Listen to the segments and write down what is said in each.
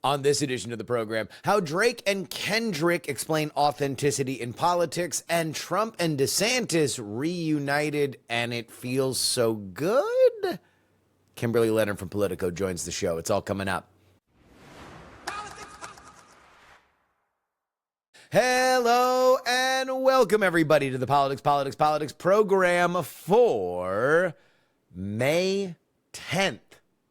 On this edition of the program, how Drake and Kendrick explain authenticity in politics, and Trump and DeSantis reunited, and it feels so good. Kimberly Leonard from Politico joins the show. It's all coming up. Hello and welcome everybody to the Politics program for May 10th,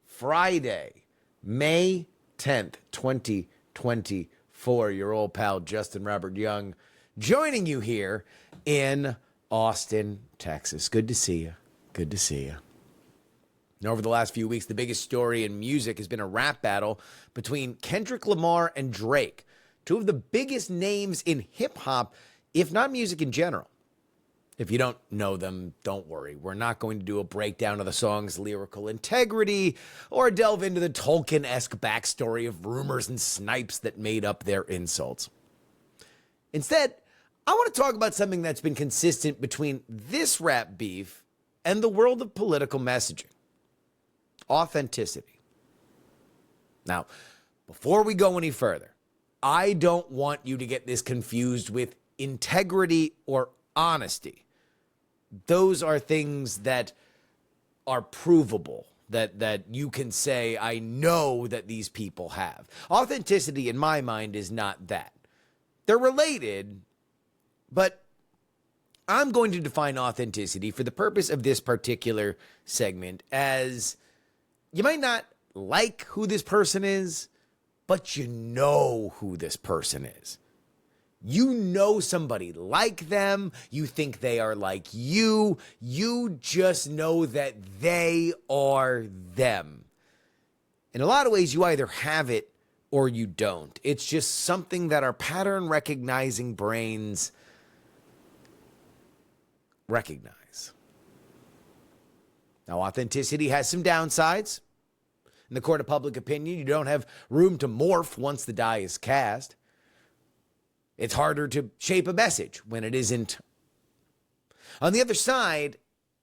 Friday, May 10th, 2024. Your old pal, Justin Robert Young, joining you here in Austin, Texas. Good to see you. Good to see you. And over the last few weeks, the biggest story in music has been a rap battle between Kendrick Lamar and Drake, two of the biggest names in hip-hop, if not music in general. If you don't know them, don't worry. We're not going to do a breakdown of the song's lyrical integrity or delve into the Tolkien-esque backstory of rumors and snipes that made up their insults. Instead, I want to talk about something that's been consistent between this rap beef and the world of political messaging: authenticity. Now, before we go any further, I don't want you to get this confused with integrity or honesty. Those are things that are provable, that you can say, I know that these people have. Authenticity, in my mind, is not that. They're related, but I'm going to define authenticity for the purpose of this particular segment as you might not like who this person is, but you know who this person is. You know somebody like them. You think they are like you. You just know that they are them. In a lot of ways, you either have it or you don't. It's just something that our pattern recognizing brains recognize. Now, authenticity has some downsides. In the court of public opinion, you don't have room to morph once the die is cast. It's harder to shape a message when it isn't. On the other side,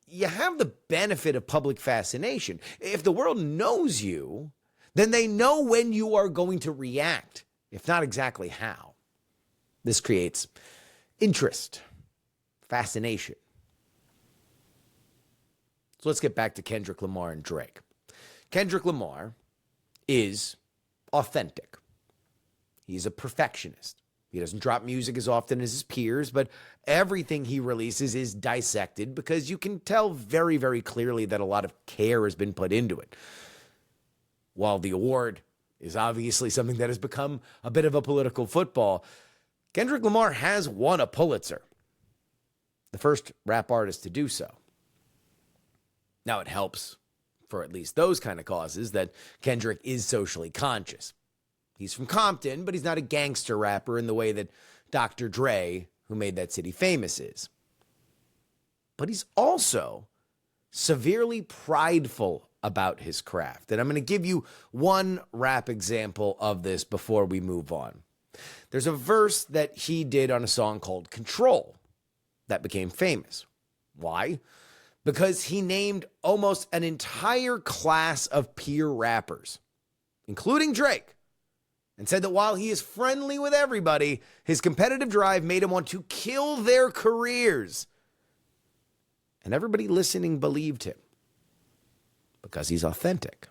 you have the benefit of public fascination. If the world knows you, then they know when you are going to react, if not exactly how. This creates interest, fascination. So let's get back to Kendrick Lamar and Drake. Kendrick Lamar is authentic. He's a perfectionist. He doesn't drop music as often as his peers, but everything he releases is dissected because you can tell very, very clearly that a lot of care has been put into it. While the award is obviously something that has become a bit of a political football, Kendrick Lamar has won a Pulitzer, the first rap artist to do so. Now, it helps for at least those kind of causes that Kendrick is socially conscious. He's from Compton, but he's not a gangster rapper in the way that Dr. Dre, who made that city famous, is. But he's also severely prideful about his craft. And I'm going to give you one rap example of this before we move on. There's a verse that he did on a song called Control that became famous. Why? Because he named almost an entire class of peer rappers, including Drake, and said that while he is friendly with everybody, his competitive drive made him want to kill their careers. And everybody listening believed him because he's authentic.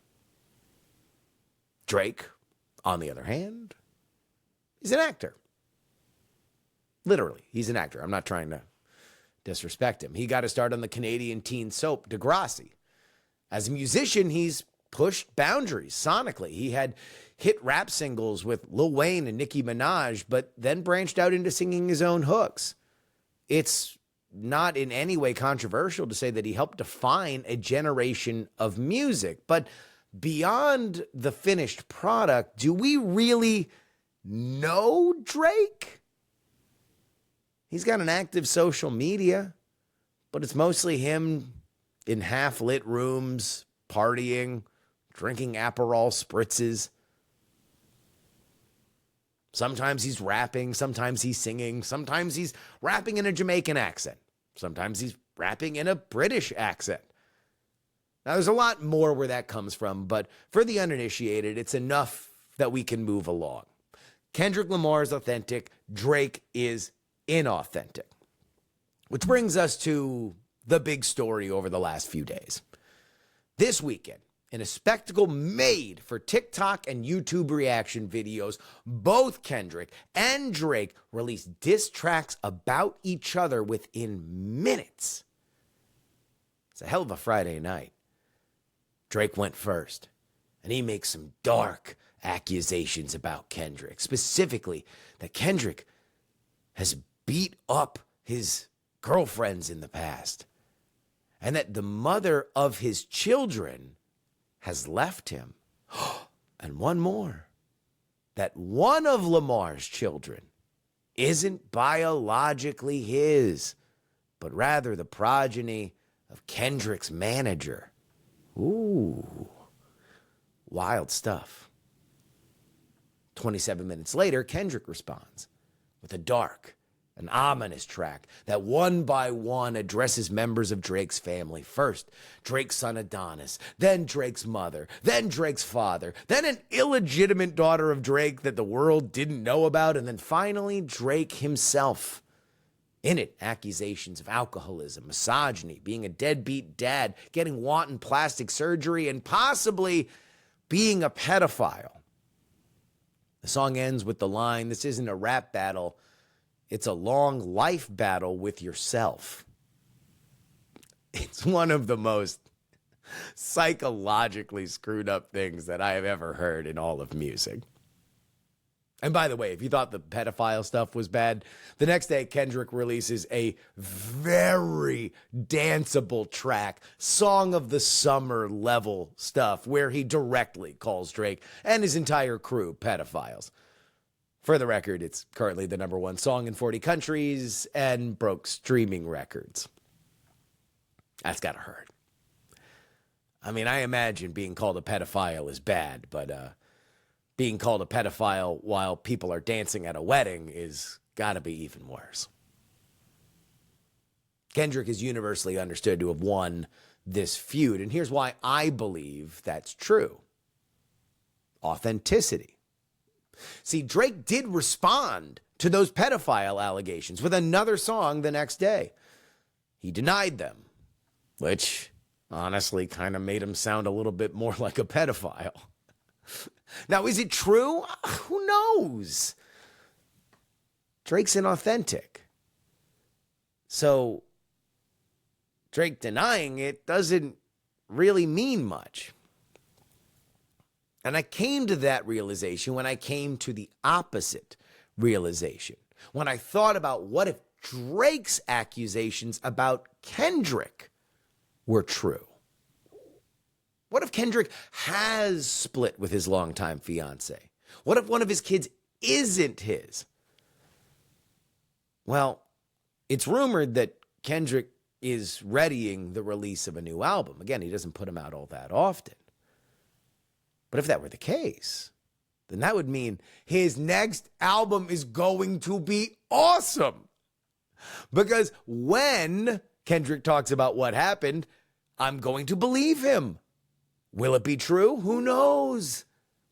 Drake, on the other hand, is an actor. Literally, he's an actor. I'm not trying to disrespect him. He got to start on the Canadian teen soap Degrassi. As a musician, he's pushed boundaries sonically. He had hit rap singles with Lil Wayne and Nicki Minaj, but then branched out into singing his own hooks. It's not in any way controversial to say that he helped define a generation of music. But beyond the finished product, do we really know Drake? He's got an active social media, but it's mostly him in half-lit rooms, partying, drinking Aperol spritzes. Sometimes he's rapping, sometimes he's singing, sometimes he's rapping in a Jamaican accent, sometimes he's rapping in a British accent. Now, there's a lot more where that comes from, but for the uninitiated, it's enough that we can move along. Kendrick Lamar is authentic. Drake is inauthentic. Which brings us to the big story over the last few days. This weekend, in a spectacle made for TikTok and YouTube reaction videos, both Kendrick and Drake released diss tracks about each other within minutes. It's a hell of a Friday night. Drake went first, and he makes some dark accusations about Kendrick, specifically that Kendrick has beat up his girlfriends in the past, and that the mother of his children has left him. And one more, that one of Lamar's children isn't biologically his, but rather the progeny of Kendrick's manager. Ooh, wild stuff. 27 minutes later, Kendrick responds with a dark, an ominous track that one by one addresses members of Drake's family. First, Drake's son Adonis, then Drake's mother, then Drake's father, then an illegitimate daughter of Drake that the world didn't know about, and then finally Drake himself. In it, accusations of alcoholism, misogyny, being a deadbeat dad, getting wanton plastic surgery, and possibly being a pedophile. The song ends with the line, "This isn't a rap battle, it's a long life battle with yourself." It's one of the most psychologically screwed up things that I have ever heard in all of music. And by the way, if you thought the pedophile stuff was bad, the next day Kendrick releases a very danceable track, Song of the Summer level stuff, where he directly calls Drake and his entire crew pedophiles. For the record, it's currently the #1 song in 40 countries and broke streaming records. That's gotta hurt. I mean, I imagine being called a pedophile is bad, but being called a pedophile while people are dancing at a wedding is gotta be even worse. Kendrick is universally understood to have won this feud, and here's why I believe that's true. Authenticity. See, Drake did respond to those pedophile allegations with another song the next day. He denied them, which honestly kind of made him sound a little bit more like a pedophile. Now, is it true? Who knows? Drake's inauthentic. So Drake denying it doesn't really mean much. And I came to that realization when I came to the opposite realization. When I thought about what if Drake's accusations about Kendrick were true? What if Kendrick has split with his longtime fiance? What if one of his kids isn't his? Well, it's rumored that Kendrick is readying the release of a new album. Again, he doesn't put them out all that often. But if that were the case, then that would mean his next album is going to be awesome. Because when Kendrick talks about what happened, I'm going to believe him. Will it be true? Who knows?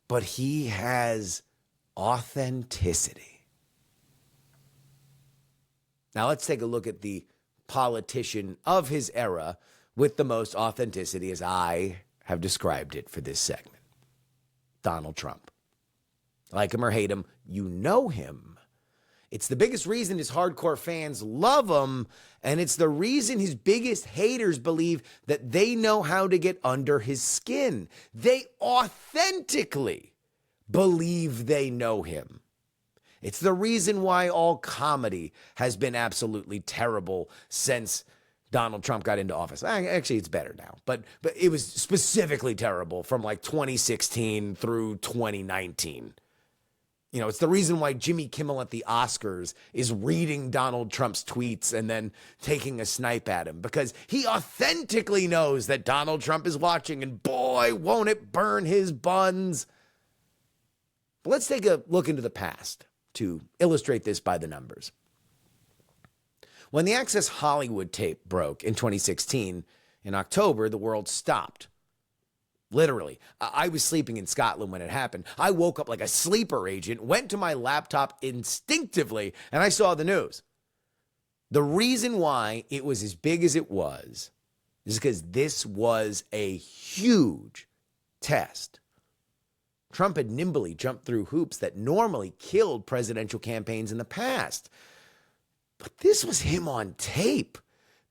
But he has authenticity. Now let's take a look at the politician of his era with the most authenticity as I have described it for this segment. Donald Trump. Like him or hate him, you know him. It's the biggest reason his hardcore fans love him, and it's the reason his biggest haters believe that they know how to get under his skin. They authentically believe they know him. It's the reason why all comedy has been absolutely terrible since Donald Trump got into office. Actually, it's better now, but it was specifically terrible from like 2016 through 2019. You know, it's the reason why Jimmy Kimmel at the Oscars is reading Donald Trump's tweets and then taking a snipe at him, because he authentically knows that Donald Trump is watching, and boy, won't it burn his buns. But let's take a look into the past to illustrate this by the numbers. When the Access Hollywood tape broke in 2016, in October, the world stopped. Literally. I was sleeping in Scotland when it happened. I woke up like a sleeper agent, went to my laptop instinctively, and I saw the news. The reason why it was as big as it was is because this was a huge test. Trump had nimbly jumped through hoops that normally killed presidential campaigns in the past. But this was him on tape.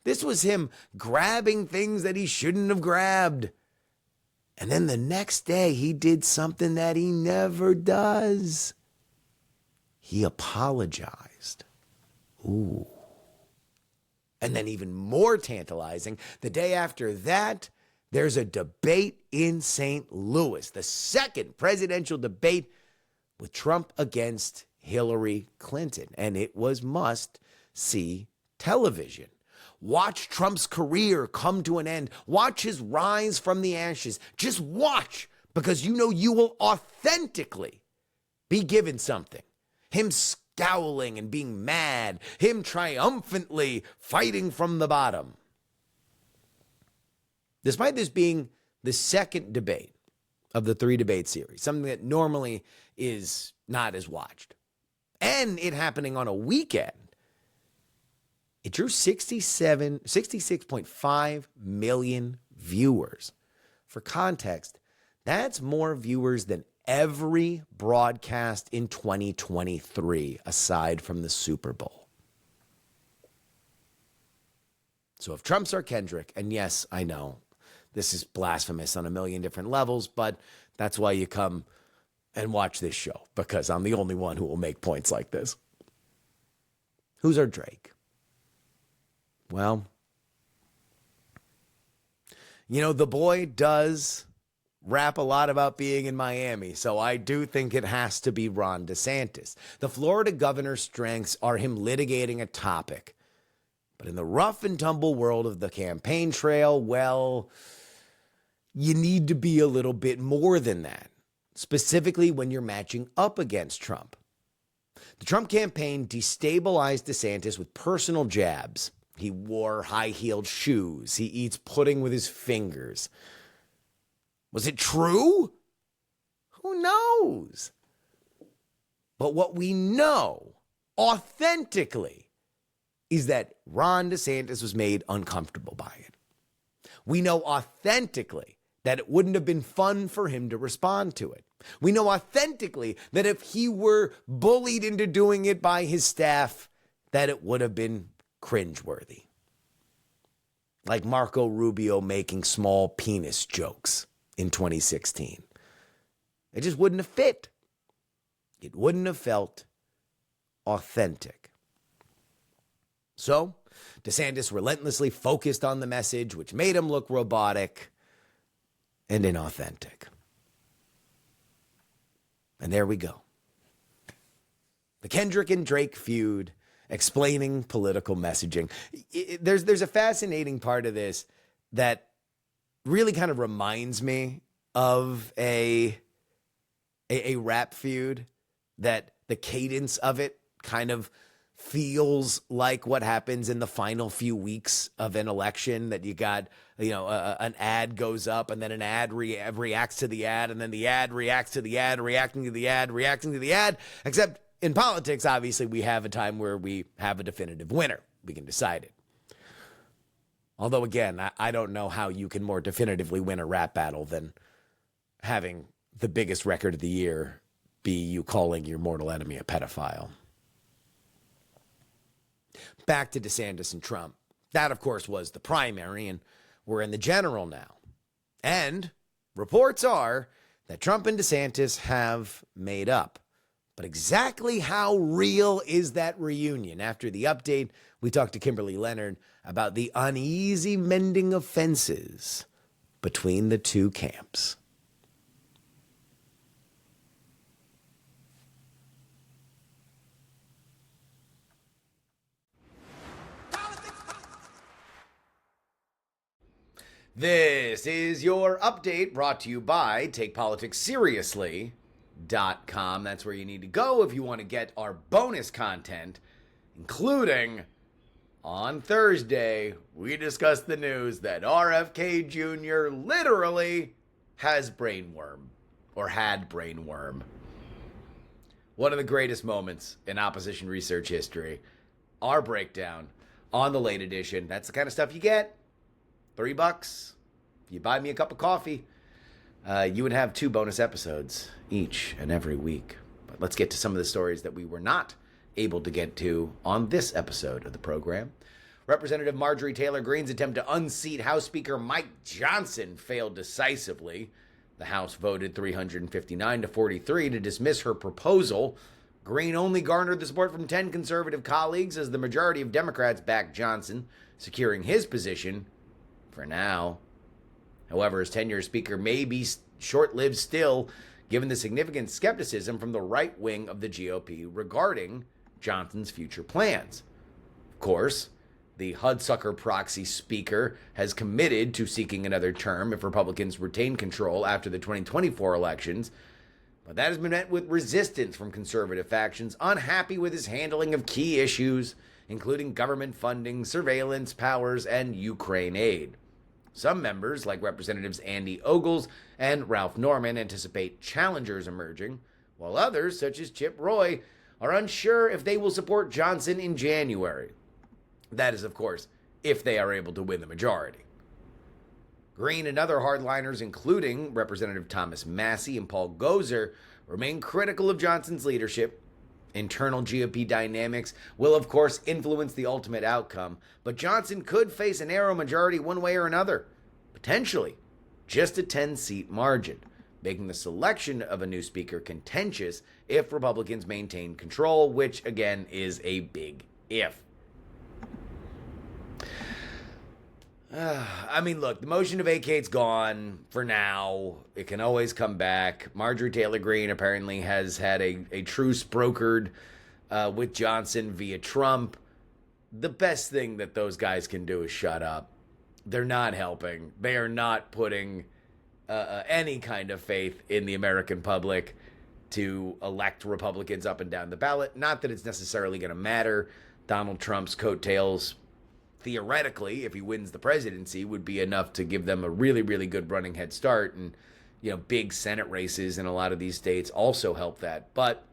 This was him grabbing things that he shouldn't have grabbed. And then the next day, he did something that he never does. He apologized. Ooh. And then even more tantalizing, the day after that, there's a debate in St. Louis, the second presidential debate with Trump against Hillary Clinton. And it was must-see television. Watch Trump's career come to an end. Watch his rise from the ashes. Just watch, because you know you will authentically be given something. Him scowling and being mad. Him triumphantly fighting from the bottom. Despite this being the second debate of the 3-debate series, something that normally is not as watched, and it happening on a weekend, it drew 66.5 million viewers. For context, that's more viewers than every broadcast in 2023, aside from the Super Bowl. So if Trump's our Kendrick, and yes, I know, this is blasphemous on a million different levels, but that's why you come and watch this show, because I'm the only one who will make points like this. Who's our Drake? Well, you know, the boy does rap a lot about being in Miami, so I do think it has to be Ron DeSantis. The Florida governor's strengths are him litigating a topic. But in the rough and tumble world of the campaign trail, well, you need to be a little bit more than that, specifically when you're matching up against Trump. The Trump campaign destabilized DeSantis with personal jabs. He wore high-heeled shoes. He eats pudding with his fingers. Was it true? Who knows? But what we know authentically is that Ron DeSantis was made uncomfortable by it. We know authentically that it wouldn't have been fun for him to respond to it. We know authentically that if he were bullied into doing it by his staff, that it would have been cringeworthy. Like Marco Rubio making small penis jokes in 2016. It just wouldn't have fit. It wouldn't have felt authentic. So, DeSantis relentlessly focused on the message, which made him look robotic and inauthentic. And there we go. The Kendrick and Drake feud, explaining political messaging. There's a fascinating part of this that really kind of reminds me of a rap feud, that the cadence of it kind of feels like what happens in the final few weeks of an election, that you got, an ad goes up and then an ad reacts to the ad, and then the ad reacts to the ad, reacting to the ad, reacting to the ad. Except in politics, obviously, we have a time where we have a definitive winner. We can decide it. Although, again, I don't know how you can more definitively win a rap battle than having the biggest record of the year be you calling your mortal enemy a pedophile. Back to DeSantis and Trump. That, of course, was the primary, and we're in the general now. And reports are that Trump and DeSantis have made up. But exactly how real is that reunion? After the update, we talked to Kimberly Leonard about the uneasy mending of fences between the two camps. This is your update brought to you by TakePoliticsSeriously.com. That's where you need to go if you want to get our bonus content, including on Thursday, we discussed the news that RFK Jr. literally has brainworm or had brainworm. One of the greatest moments in opposition research history. Our breakdown on the late edition. That's the kind of stuff you get. $3. If you buy me a cup of coffee, you would have 2 bonus episodes each and every week. But let's get to some of the stories that we were not able to get to on this episode of the program. Representative Marjorie Taylor Greene's attempt to unseat House Speaker Mike Johnson failed decisively. The House voted 359 to 43 to dismiss her proposal. Greene only garnered the support from 10 conservative colleagues as the majority of Democrats backed Johnson, securing his position for now. However, his tenure as Speaker may be short-lived still, given the significant skepticism from the right wing of the GOP regarding Johnson's future plans. Of course, the Hudsucker proxy speaker has committed to seeking another term if Republicans retain control after the 2024 elections, but that has been met with resistance from conservative factions unhappy with his handling of key issues, including government funding, surveillance powers, and Ukraine aid. Some members, like Representatives Andy Ogles and Ralph Norman, anticipate challengers emerging, while others, such as Chip Roy, are unsure if they will support Johnson in January. That is, of course, if they are able to win the majority. Greene and other hardliners, including Representative Thomas Massie and Paul Gosar, remain critical of Johnson's leadership. Internal GOP dynamics will, of course, influence the ultimate outcome, but Johnson could face a narrow majority one way or another, potentially just a 10-seat margin, making the selection of a new speaker contentious if Republicans maintain control, which, again, is a big if. I mean, look, the motion to vacate's gone for now. It can always come back. Marjorie Taylor Greene apparently has had a truce brokered with Johnson via Trump. The best thing that those guys can do is shut up. They're not helping. They are not putting any kind of faith in the American public to elect Republicans up and down the ballot. Not that it's necessarily going to matter. Donald Trump's coattails, theoretically, if he wins the presidency, would be enough to give them a really, really good running head start. And, big Senate races in a lot of these states also help that. But,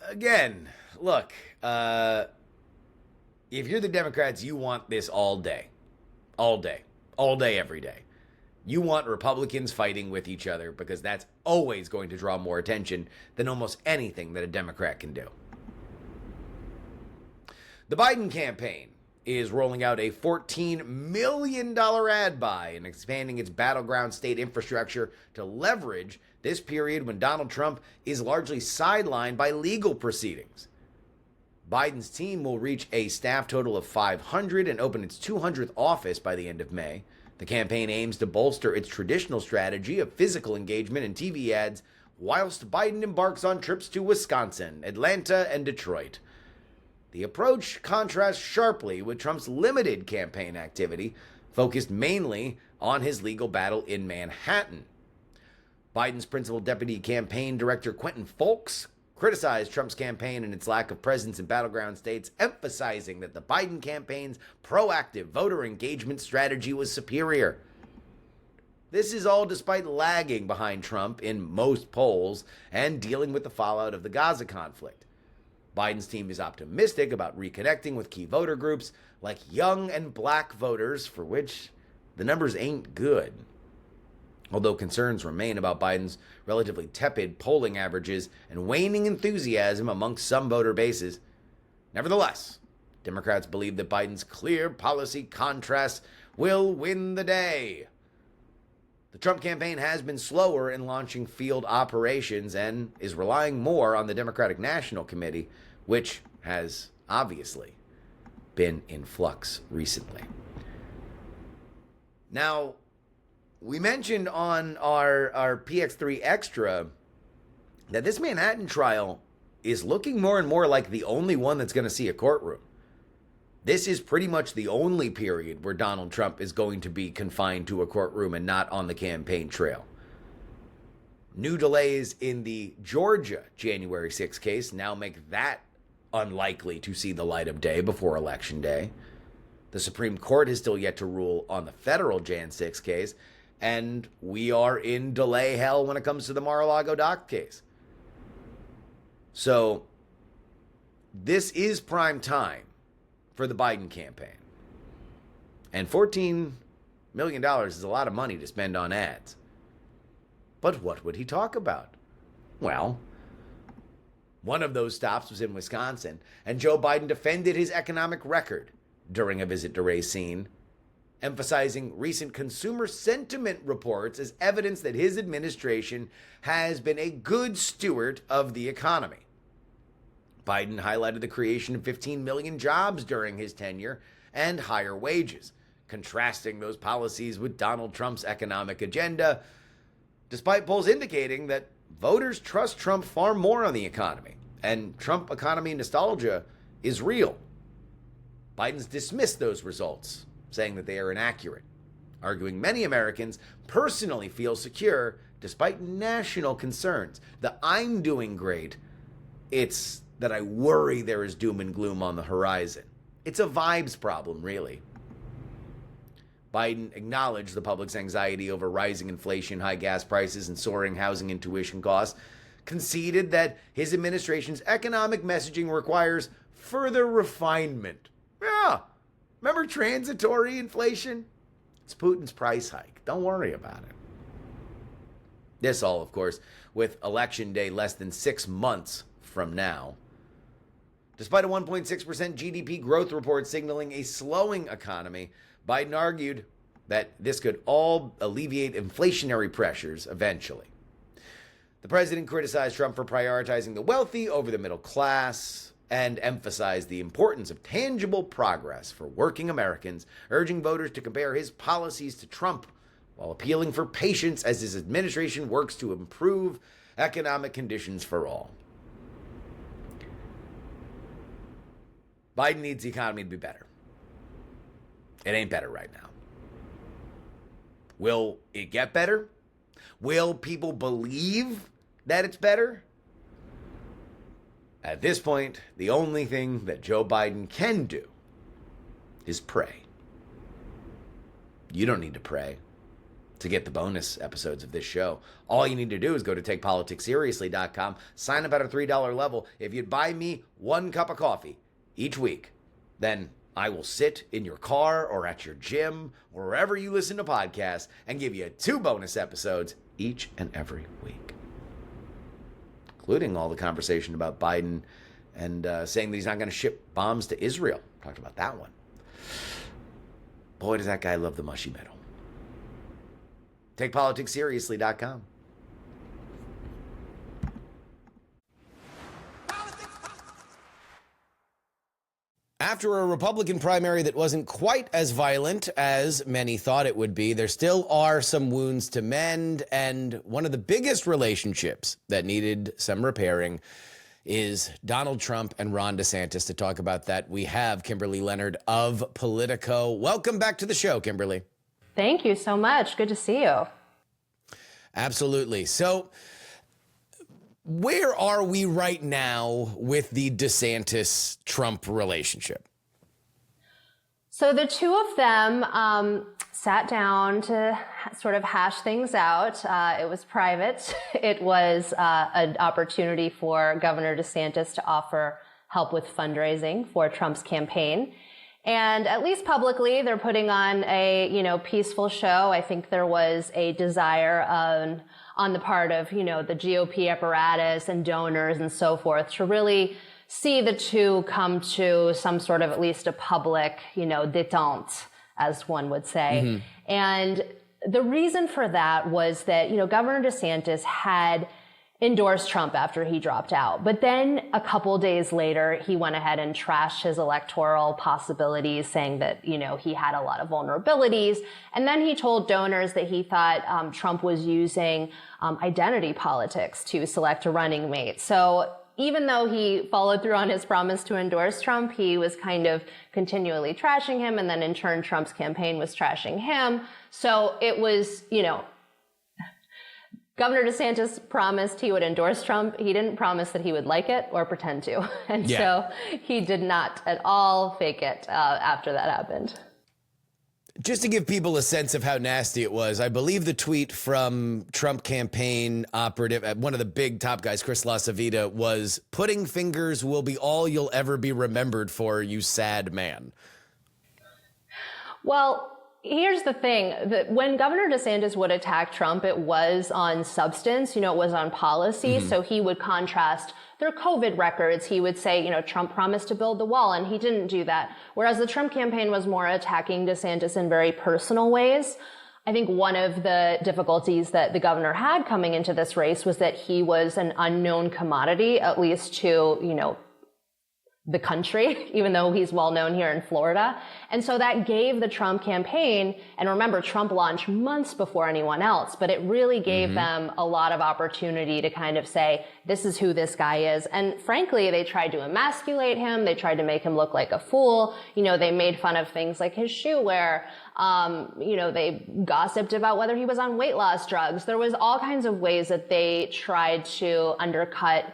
again, look, if you're the Democrats, you want this all day, every day. You want Republicans fighting with each other because that's always going to draw more attention than almost anything that a Democrat can do. The Biden campaign is rolling out a $14 million ad buy and expanding its battleground state infrastructure to leverage this period when Donald Trump is largely sidelined by legal proceedings. Biden's team will reach a staff total of 500 and open its 200th office by the end of May. The campaign aims to bolster its traditional strategy of physical engagement and TV ads, whilst Biden embarks on trips to Wisconsin, Atlanta, and Detroit. The approach contrasts sharply with Trump's limited campaign activity, focused mainly on his legal battle in Manhattan. Biden's principal deputy campaign director, Quentin Folks, criticized Trump's campaign and its lack of presence in battleground states, emphasizing that the Biden campaign's proactive voter engagement strategy was superior. This is all despite lagging behind Trump in most polls and dealing with the fallout of the Gaza conflict. Biden's team is optimistic about reconnecting with key voter groups like young and black voters, for which the numbers ain't good. Although concerns remain about Biden's relatively tepid polling averages and waning enthusiasm amongst some voter bases, nevertheless, Democrats believe that Biden's clear policy contrasts will win the day. The Trump campaign has been slower in launching field operations and is relying more on the Democratic National Committee, which has obviously been in flux recently. Now, we mentioned on our PX3 Extra that this Manhattan trial is looking more and more like the only one that's going to see a courtroom. This is pretty much the only period where Donald Trump is going to be confined to a courtroom and not on the campaign trail. New delays in the Georgia January 6 case now make that unlikely to see the light of day before Election Day. The Supreme Court has still yet to rule on the federal Jan 6 case, and we are in delay hell when it comes to the Mar-a-Lago dock case. So this is prime time for the Biden campaign. And $14 million is a lot of money to spend on ads. But what would he talk about? Well, one of those stops was in Wisconsin, and Joe Biden defended his economic record during a visit to Racine, emphasizing recent consumer sentiment reports as evidence that his administration has been a good steward of the economy. Biden highlighted the creation of 15 million jobs during his tenure and higher wages, contrasting those policies with Donald Trump's economic agenda, despite polls indicating that voters trust Trump far more on the economy, and Trump economy nostalgia is real. Biden's dismissed those results, saying that they are inaccurate, arguing many Americans personally feel secure despite national concerns. The "I'm doing great," it's that I worry there is doom and gloom on the horizon. It's a vibes problem, really. Biden acknowledged the public's anxiety over rising inflation, high gas prices, and soaring housing and tuition costs, conceded that his administration's economic messaging requires further refinement. Yeah, remember transitory inflation? It's Putin's price hike. Don't worry about it. This all, of course, with Election Day less than 6 months from now. Despite a 1.6% GDP growth report signaling a slowing economy, Biden argued that this could all alleviate inflationary pressures eventually. The president criticized Trump for prioritizing the wealthy over the middle class and emphasized the importance of tangible progress for working Americans, urging voters to compare his policies to Trump while appealing for patience as his administration works to improve economic conditions for all. Biden needs the economy to be better. It ain't better right now. Will it get better? Will people believe that it's better? At this point, the only thing that Joe Biden can do is pray. You don't need to pray to get the bonus episodes of this show. All you need to do is go to takepoliticsseriously.com, sign up at a $3 level. If you'd buy me 1 cup of coffee each week, then I will sit in your car or at your gym or wherever you listen to podcasts and give you 2 bonus episodes each and every week, including all the conversation about Biden and saying that he's not going to ship bombs to Israel. Talked about that one. Boy, does that guy love the mushy middle. TakePoliticsSeriously.com. After a Republican primary that wasn't quite as violent as many thought it would be, there still are some wounds to mend, and one of the biggest relationships that needed some repairing is Donald Trump and Ron DeSantis. To talk about that, we have Kimberly Leonard of Politico. Welcome back to the show, Kimberly. Thank you so much. Good to see you. Absolutely. So, where are we right now with the DeSantis-Trump relationship? So the two of them sat down to sort of hash things out. It was private. It was an opportunity for Governor DeSantis to offer help with fundraising for Trump's campaign. And at least publicly, they're putting on a, peaceful show. I think there was a desire on the part of, the GOP apparatus and donors and so forth to really see the two come to some sort of at least a public, détente, as one would say. Mm-hmm. And the reason for that was that, Governor DeSantis had endorsed Trump after he dropped out. But then a couple days later, he went ahead and trashed his electoral possibilities, saying that, he had a lot of vulnerabilities. And then he told donors that he thought Trump was using identity politics to select a running mate. So even though he followed through on his promise to endorse Trump, he was kind of continually trashing him. And then in turn, Trump's campaign was trashing him. So it was, Governor DeSantis promised he would endorse Trump. He didn't promise that he would like it or pretend to. And so he did not at all fake it after that happened. Just to give people a sense of how nasty it was, I believe the tweet from Trump campaign operative, one of the big top guys, Chris LaCivita, was "Putting fingers will be all you'll ever be remembered for, you sad man." Well, here's the thing. When Governor DeSantis would attack Trump, it was on substance, it was on policy. So he would contrast their COVID records. He would say, Trump promised to build the wall, and he didn't do that. Whereas the Trump campaign was more attacking DeSantis in very personal ways. I think one of the difficulties that the governor had coming into this race was that he was an unknown commodity, at least to, the country, even though he's well known here in Florida. And so that gave the Trump campaign, and remember, Trump launched months before anyone else, but it really gave them a lot of opportunity to kind of say, this is who this guy is. And frankly, they tried to emasculate him. They tried to make him look like a fool. They made fun of things like his shoe wear. They gossiped about whether he was on weight loss drugs. There was all kinds of ways that they tried to undercut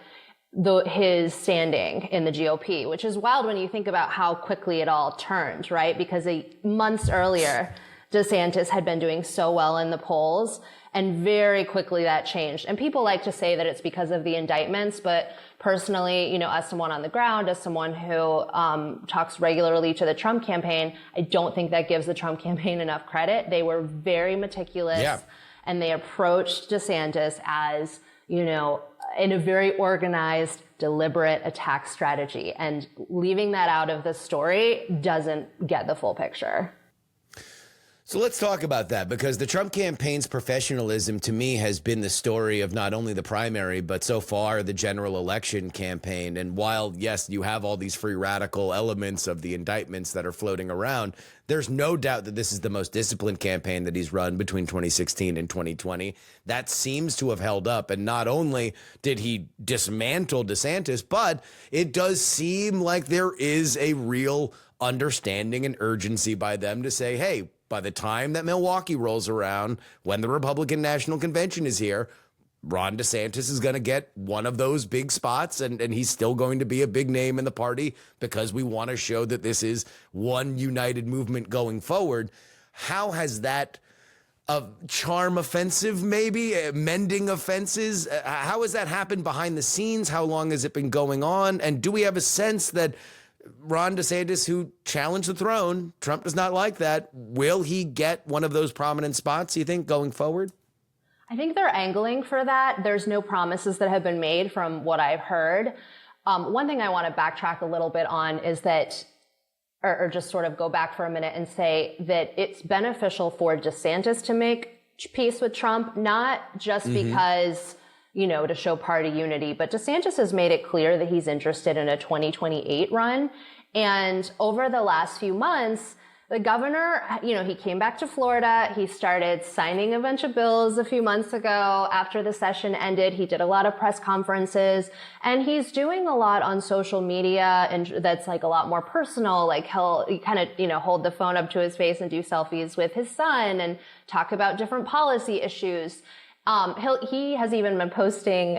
his standing in the GOP, which is wild when you think about how quickly it all turned, right? Because months earlier, DeSantis had been doing so well in the polls, and very quickly that changed. And people like to say that it's because of the indictments, but personally, as someone on the ground, as someone who talks regularly to the Trump campaign, I don't think that gives the Trump campaign enough credit. They were very meticulous, and they approached DeSantis as, in a very organized, deliberate attack strategy. And leaving that out of the story doesn't get the full picture. So let's talk about that, because the Trump campaign's professionalism to me has been the story of not only the primary, but so far the general election campaign. And while, yes, you have all these free radical elements of the indictments that are floating around, there's no doubt that this is the most disciplined campaign that he's run between 2016 and 2020. That seems to have held up. And not only did he dismantle DeSantis, but it does seem like there is a real understanding and urgency by them to say, hey, by the time that Milwaukee rolls around, when the Republican National Convention is here, Ron DeSantis is going to get one of those big spots, and he's still going to be a big name in the party because we want to show that this is one united movement going forward. How has that charm offensive, maybe mending offenses, how has that happened behind the scenes? How long has it been going on? And do we have a sense that Ron DeSantis, who challenged the throne, Trump does not like that, will he get one of those prominent spots, you think, going forward? I think they're angling for that. There's no promises that have been made from what I've heard. One thing I want to backtrack a little bit on is that, or just sort of go back for a minute and say that it's beneficial for DeSantis to make peace with Trump, not just because, to show party unity, but DeSantis has made it clear that he's interested in a 2028 run. And over the last few months, the governor, he came back to Florida. He started signing a bunch of bills a few months ago after the session ended. He did a lot of press conferences, and he's doing a lot on social media, and that's like a lot more personal. Like he kind of, hold the phone up to his face and do selfies with his son and talk about different policy issues. He has even been posting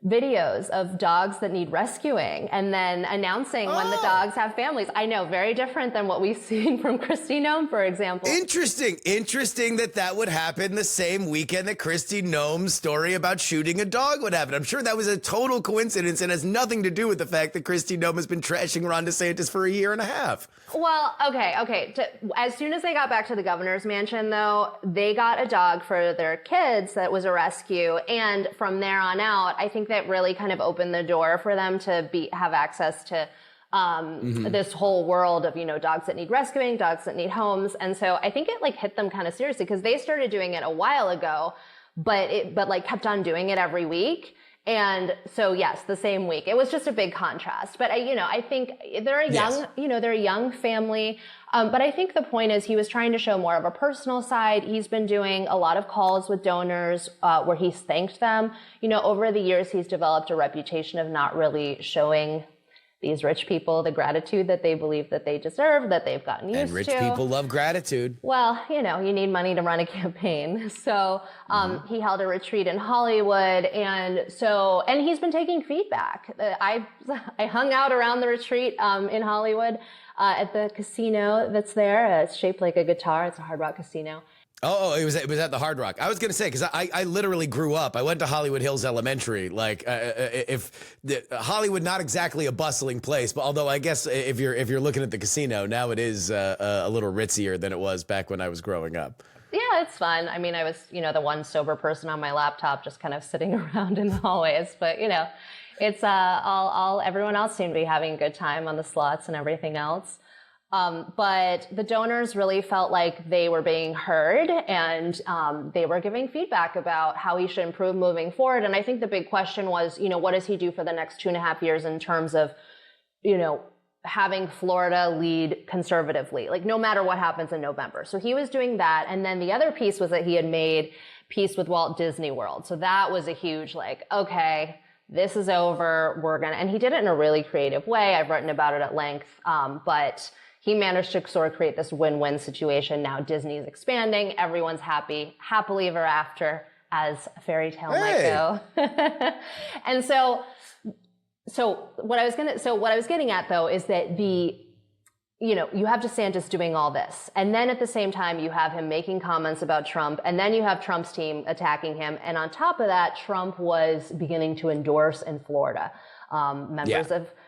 videos of dogs that need rescuing and then announcing when the dogs have families. I know, very different than what we've seen from Kristi Noem, for example. Interesting that would happen the same weekend that Kristi Noem's story about shooting a dog would happen. I'm sure that was a total coincidence and has nothing to do with the fact that Kristi Noem has been trashing Ron DeSantis for a year and a half. Well, okay. As soon as they got back to the governor's mansion, though, they got a dog for their kids that was a rescue. And from there on out, I think that really kind of opened the door for them to have access to this whole world of, dogs that need rescuing, dogs that need homes. And so I think it hit them kind of seriously because they started doing it a while ago, but kept on doing it every week. And so, yes, the same week. It was just a big contrast. But, I think they're a young, they're a young family. But I think the point is he was trying to show more of a personal side. He's been doing a lot of calls with donors where he's thanked them. Over the years, he's developed a reputation of not really showing these rich people the gratitude that they believe that they deserve, that they've gotten used to. And rich people love gratitude. Well, you know, you need money to run a campaign. So he held a retreat in Hollywood. And he's been taking feedback. I hung out around the retreat in Hollywood at the casino that's there. It's shaped like a guitar. It's a Hard Rock casino. Oh, it was at the Hard Rock. I was going to say, because I literally grew up. I went to Hollywood Hills Elementary. Hollywood, not exactly a bustling place, but although I guess if you're looking at the casino, now it is a little ritzier than it was back when I was growing up. Yeah, it's fun. I mean, I was, the one sober person on my laptop just kind of sitting around in the hallways. But, it's everyone else seemed to be having a good time on the slots and everything else. But the donors really felt like they were being heard, and they were giving feedback about how he should improve moving forward. And I think the big question was, what does he do for the next 2.5 years in terms of, having Florida lead conservatively, like no matter what happens in November. So he was doing that. And then the other piece was that he had made peace with Walt Disney World. So that was a huge, okay, this is over. And he did it in a really creative way. I've written about it at length. But he managed to sort of create this win-win situation. Now Disney's expanding. Everyone's happy. Happily ever after, as a fairy tale might go. And so what I was getting at though is that you have DeSantis doing all this, and then at the same time you have him making comments about Trump, and then you have Trump's team attacking him, and on top of that, Trump was beginning to endorse in Florida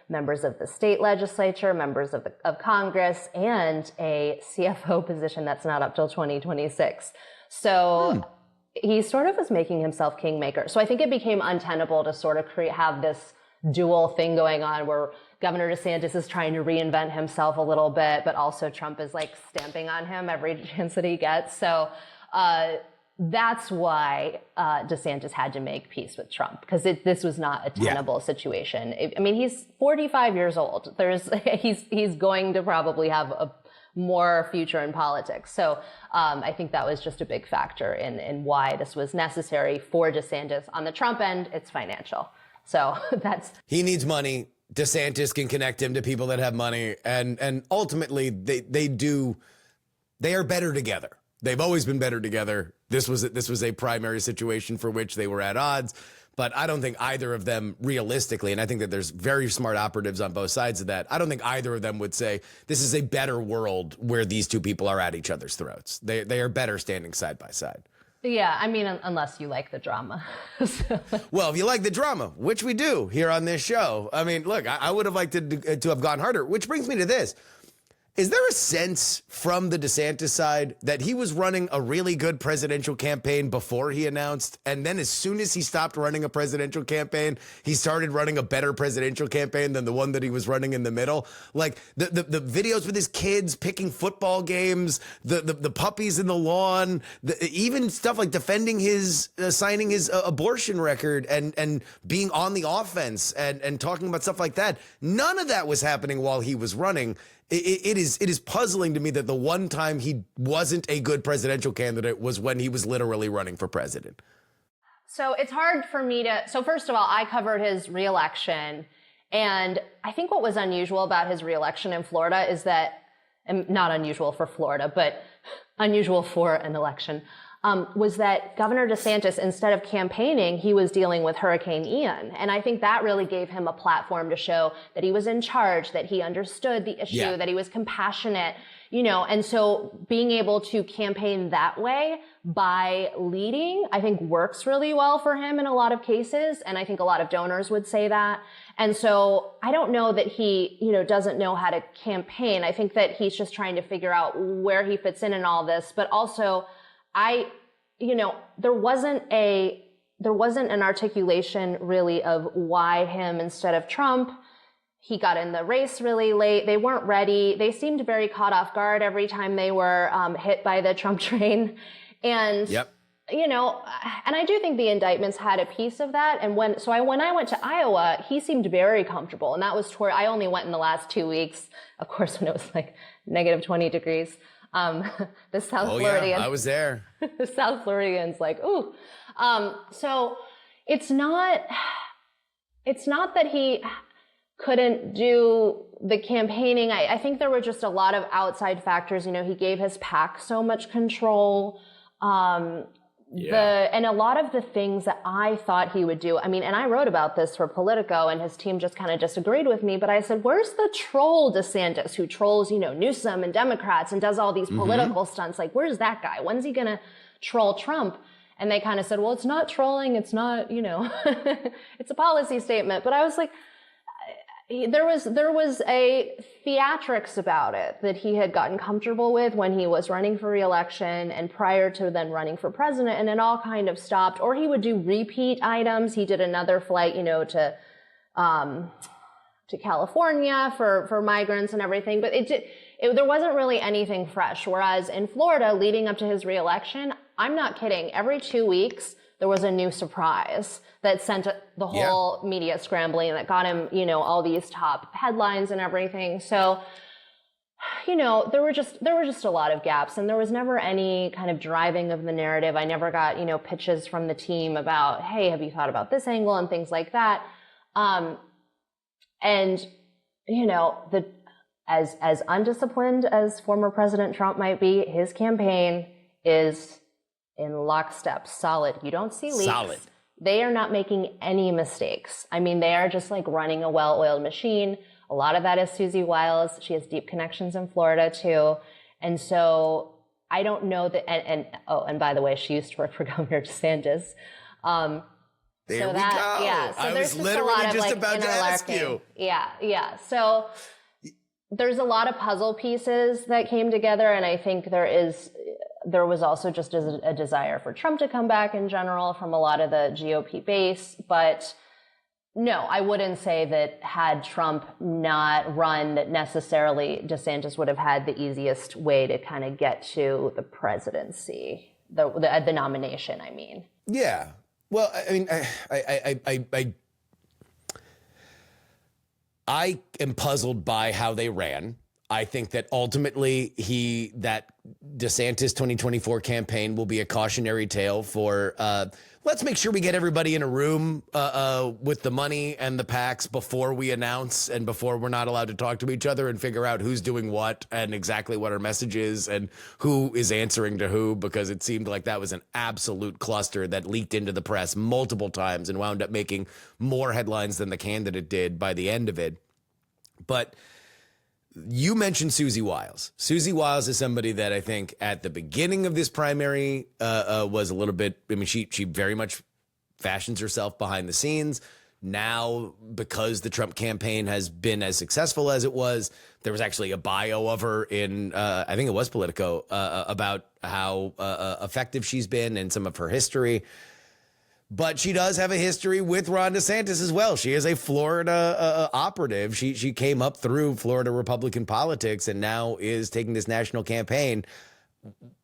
members of the state legislature, members of Congress, and a CFO position that's not up till 2026. So he sort of was making himself kingmaker. So I think it became untenable to sort of have this dual thing going on where Governor DeSantis is trying to reinvent himself a little bit, but also Trump is stamping on him every chance that he gets. So that's why DeSantis had to make peace with Trump, because this was not a tenable situation. He's 45 years old. He's going to probably have a more future in politics. So I think that was just a big factor in why this was necessary for DeSantis. On the Trump end, it's financial. So he needs money. DeSantis can connect him to people that have money, and ultimately they are better together. They've always been better together. This was a primary situation for which they were at odds, but I don't think either of them realistically, and I think that there's very smart operatives on both sides of that, I don't think either of them would say this is a better world where these two people are at each other's throats. They are better standing side by side. Yeah, unless you like the drama. Well, if you like the drama, which we do here on this show, look, I would have liked to have gone harder, which brings me to this. Is there a sense from the DeSantis side that he was running a really good presidential campaign before he announced, and then as soon as he stopped running a presidential campaign, he started running a better presidential campaign than the one that he was running in the middle? Like the videos with his kids picking football games, the puppies in the lawn, even stuff like defending his signing his abortion record and being on the offense and talking about stuff like that. None of that was happening while he was running. It is puzzling to me that the one time he wasn't a good presidential candidate was when he was literally running for president. So it's hard for me so first of all, I covered his reelection, and I think what was unusual about his reelection in Florida is that, and not unusual for Florida, but unusual for an election, was that Governor DeSantis, instead of campaigning, he was dealing with Hurricane Ian. And I think that really gave him a platform to show that he was in charge, that he understood the issue, that he was compassionate, and so being able to campaign that way by leading, I think works really well for him in a lot of cases. And I think a lot of donors would say that. And so I don't know that he, doesn't know how to campaign. I think that he's just trying to figure out where he fits in all this, but also there wasn't an articulation really of why him instead of Trump. He got in the race really late. They weren't ready. They seemed very caught off guard every time they were hit by the Trump train. And, and I do think the indictments had a piece of that. And when I went to Iowa, he seemed very comfortable. And that was I only went in the last 2 weeks, of course, when it was negative 20 degrees. The South Floridians. Yeah, I was there. The South Floridians ooh. So it's not that couldn't do the campaigning. I think there were just a lot of outside factors. You know, he gave his PAC so much control. And a lot of the things that I thought he would do, I mean, and I wrote about this for Politico, and his team just kind of disagreed with me, but I said, where's the troll DeSantis who trolls, you know, Newsom and Democrats and does all these political stunts? Like, where's that guy? When's he going to troll Trump? And they kind of said, well, it's not trolling. It's not, you know, it's a policy statement. But I was like, there was a theatrics about it that he had gotten comfortable with when he was running for re-election and prior to then running for president, and it all kind of stopped. Or he would do repeat items. He did another flight, you know, to California for migrants and everything, but there wasn't really anything fresh. Whereas in Florida, leading up to his re-election, I'm not kidding, every 2 weeks there was a new surprise that sent the whole media scrambling, that got him, you know, all these top headlines and everything. So, you know, there were just a lot of gaps, and there was never any kind of driving of the narrative. I never got, you know, pitches from the team about, hey, have you thought about this angle and things like that. And, you know, as undisciplined as former President Trump might be, his campaign is in lockstep, solid. You don't see leaks. Solid. They are not making any mistakes. I mean, they are just like running a well-oiled machine. A lot of that is Susie Wiles. She has deep connections in Florida too. And so I don't know that, and by the way, she used to work for Governor DeSantis. There we go. Yeah. So I there's was literally a lot of, just like, about to ask you. Yeah. So there's a lot of puzzle pieces that came together, and I think there was also just a desire for Trump to come back in general from a lot of the GOP base. But no, I wouldn't say that had Trump not run, that necessarily DeSantis would have had the easiest way to kind of get to the presidency, the nomination, I mean. Yeah. Well, I mean, I am puzzled by how they ran. I think that ultimately that DeSantis 2024 campaign will be a cautionary tale for let's make sure we get everybody in a room with the money and the PACs before we announce and before we're not allowed to talk to each other and figure out who's doing what and exactly what our message is and who is answering to who, because it seemed like that was an absolute cluster that leaked into the press multiple times and wound up making more headlines than the candidate did by the end of it. But you mentioned Susie Wiles. Susie Wiles is somebody that I think at the beginning of this primary was a little bit, I mean, she very much fashions herself behind the scenes. Now, because the Trump campaign has been as successful as it was, there was actually a bio of her in, I think it was Politico, about how effective she's been and some of her history. But she does have a history with Ron DeSantis as well. She is a Florida operative. She came up through Florida Republican politics and now is taking this national campaign.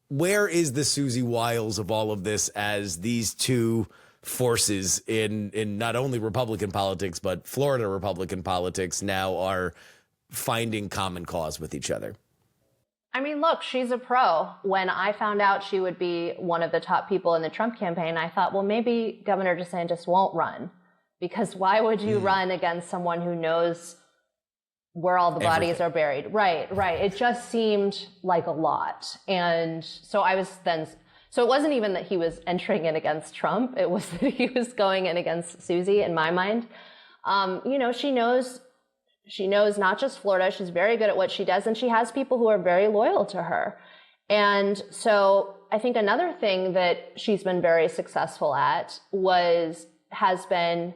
Where is the Susie Wiles of all of this as these two forces in not only Republican politics, but Florida Republican politics now are finding common cause with each other? I mean, look, she's a pro. When I found out she would be one of the top people in the Trump campaign, I thought, well, maybe Governor DeSantis won't run, because why would you run against someone who knows where all the bodies are buried? Right. It just seemed like a lot. And so so it wasn't even that he was entering in against Trump. It was that he was going in against Susie, in my mind. You know, she knows not just Florida. She's very good at what she does, and she has people who are very loyal to her. And so I think another thing that she's been very successful at has been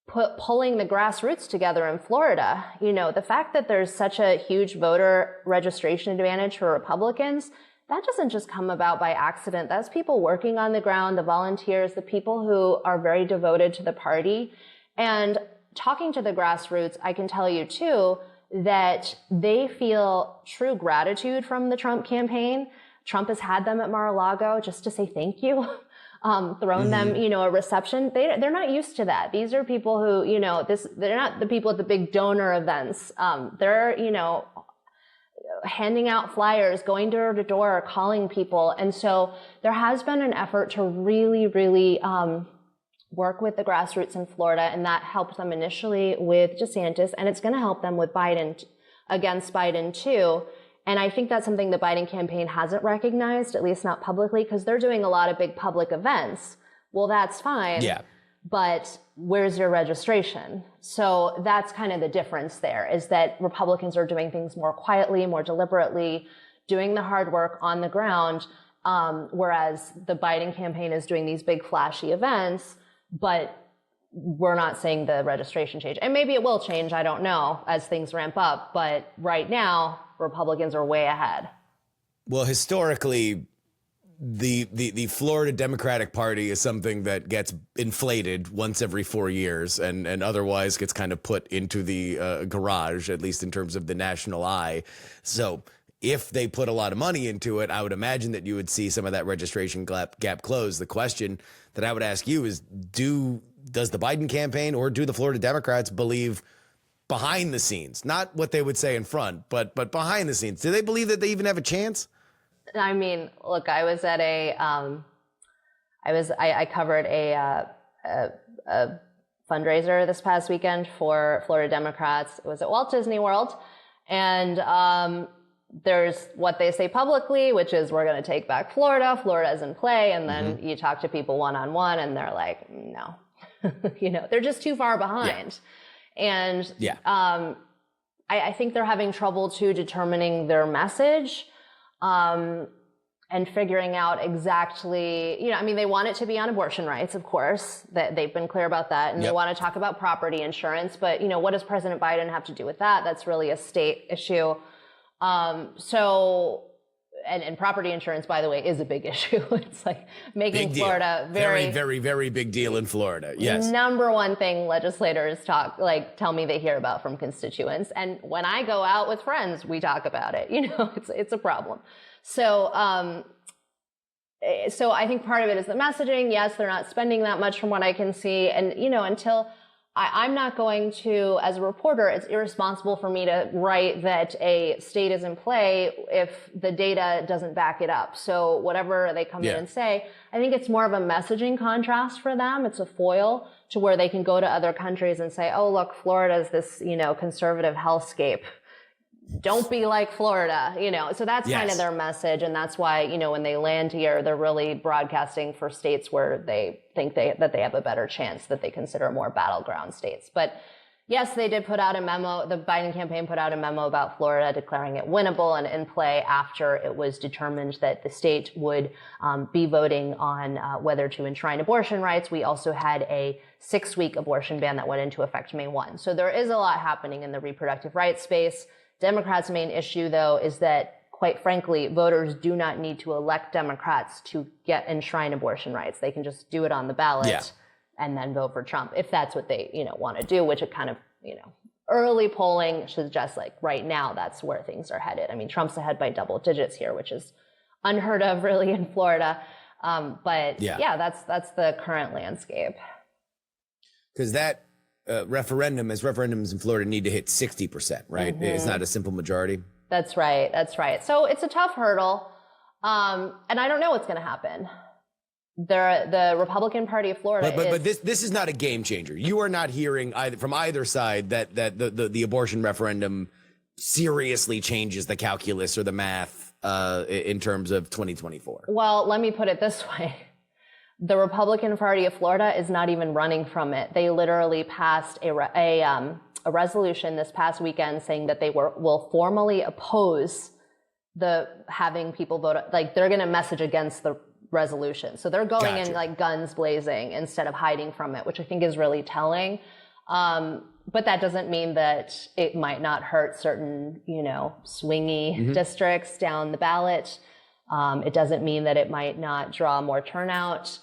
pulling the grassroots together in Florida. You know, the fact that there's such a huge voter registration advantage for Republicans, that doesn't just come about by accident. That's people working on the ground, the volunteers, the people who are very devoted to the party. And talking to the grassroots, I can tell you too that they feel true gratitude from the Trump campaign. Trump has had them at Mar-a-Lago just to say thank you, thrown them, you know, a reception. They're not used to that. These are people who, you know, they're not the people at the big donor events. They're, you know, handing out flyers, going door to door, calling people. And so there has been an effort to really, really, work with the grassroots in Florida, and that helped them initially with DeSantis, and it's going to help them with Biden, against Biden too. And I think that's something the Biden campaign hasn't recognized, at least not publicly, because they're doing a lot of big public events. Well, that's fine. Yeah. But where's your registration? So that's kind of the difference there, is that Republicans are doing things more quietly, more deliberately, doing the hard work on the ground, whereas the Biden campaign is doing these big flashy events, but we're not seeing the registration change. And maybe it will change, I don't know, as things ramp up. But right now, Republicans are way ahead. Well, historically, the Florida Democratic Party is something that gets inflated once every 4 years and otherwise gets kind of put into the garage, at least in terms of the national eye. So if they put a lot of money into it, I would imagine that you would see some of that registration gap close. The question that I would ask you is, does the Biden campaign or do the Florida Democrats believe behind the scenes, not what they would say in front, but behind the scenes, do they believe that they even have a chance? I mean, look, I was at I covered a fundraiser this past weekend for Florida Democrats. It was at Walt Disney World, and there's what they say publicly, which is we're going to take back Florida. Florida's in play. And then you talk to people one-on-one and they're like, no, they're just too far behind. Yeah. And I think they're having trouble too determining their message and figuring out exactly, they want it to be on abortion rights, of course, that they've been clear about that. And they want to talk about property insurance. But, what does President Biden have to do with that? That's really a state issue. And property insurance, by the way, is a big issue. It's like making Florida very, very, very big deal in Florida. Yes. Number one thing legislators tell me they hear about from constituents. And when I go out with friends, we talk about it. It's a problem. So I think part of it is the messaging. Yes, they're not spending that much from what I can see. And, until I'm not going to, as a reporter, it's irresponsible for me to write that a state is in play if the data doesn't back it up. So whatever they come in and say, I think it's more of a messaging contrast for them. It's a foil to where they can go to other countries and say, oh, look, Florida's this, conservative hellscape. Don't be like Florida, so that's kind of their message. And that's why, when they land here, they're really broadcasting for states where they think that they have a better chance, that they consider more battleground states. But yes, they did put out a memo. The Biden campaign put out a memo about Florida declaring it winnable and in play after it was determined that the state would be voting on whether to enshrine abortion rights. We also had a 6-week abortion ban that went into effect May 1. So there is a lot happening in the reproductive rights space. Democrats' main issue, though, is that, quite frankly, voters do not need to elect Democrats to enshrine abortion rights. They can just do it on the ballot and then vote for Trump if that's what they, want to do, which it kind of, early polling suggests right now that's where things are headed. I mean, Trump's ahead by double digits here, which is unheard of really in Florida. But that's the current landscape. Because that referendums in Florida need to hit 60%, right? It's not a simple majority. That's right. So it's a tough hurdle. And I don't know what's going to happen. The Republican Party of Florida but this is not a game changer. You are not hearing from either side that the abortion referendum seriously changes the calculus or the math in terms of 2024. Well, let me put it this way. The Republican Party of Florida is not even running from it. They literally passed a resolution this past weekend saying that they will formally oppose having people vote. They're going to message against the resolution. So they're going in guns blazing instead of hiding from it, which I think is really telling. But that doesn't mean that it might not hurt certain, swingy districts down the ballot. It doesn't mean that it might not draw more turnout.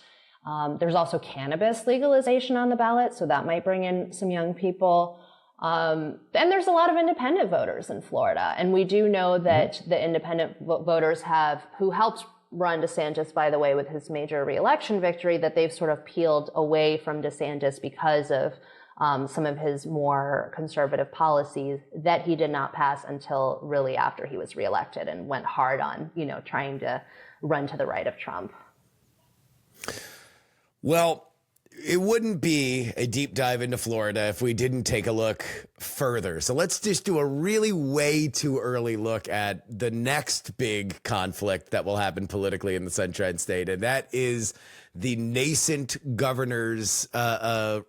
There's also cannabis legalization on the ballot, so that might bring in some young people. And there's a lot of independent voters in Florida. And we do know that the independent voters who helped run DeSantis, by the way, with his major reelection victory, that they've sort of peeled away from DeSantis because of some of his more conservative policies that he did not pass until really after he was reelected and went hard on, trying to run to the right of Trump. Well, it wouldn't be a deep dive into Florida if we didn't take a look further. So let's just do a really way too early look at the next big conflict that will happen politically in the Sunshine State, and that is the nascent governor's